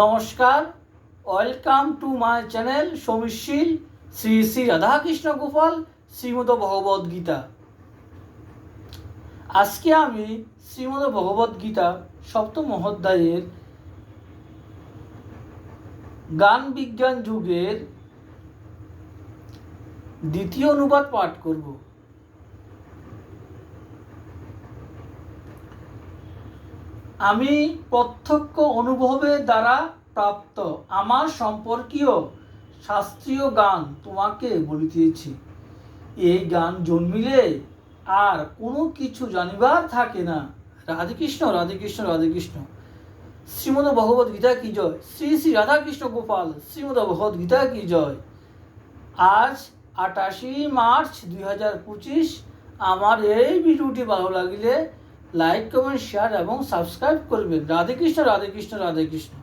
নমস্কার, welcome to my channel Soumishil Shri Shri Radhakrishna Gopal Shrimad Bhagavad Gita. আজকে আমি শ্রীমদ ভগবদ গীতা সপ্তম অধ্যায়ের জ্ঞান বিজ্ঞান যুগের দ্বিতীয় অনুবাদ পাঠ করব। আমি প্রত্যক্ষ অনুভবের দ্বারা প্রাপ্ত আমার সম্পর্কীয় শাস্ত্রীয় গান তোমাকে বলিতেছি। এই গান জন্মিলে আর কোনো কিছু জানিবার থাকে না। রাধেকৃষ্ণ রাধেকৃষ্ণ রাধেকৃষ্ণ। শ্রীমদ ভগবদ গীতা কি জয়। শ্রী শ্রী রাধাকৃষ্ণ গোপাল শ্রীমদ ভগবদ গীতা কি জয়। আজ 28 মার্চ 2025। আমার এই ভিডিওটি ভালো লাগলে লাইক, কমেন্ট, শেয়ার এবং সাবস্ক্রাইব করবেন। রাধেকৃষ্ণ রাধেকৃষ্ণ রাধেকৃষ্ণ।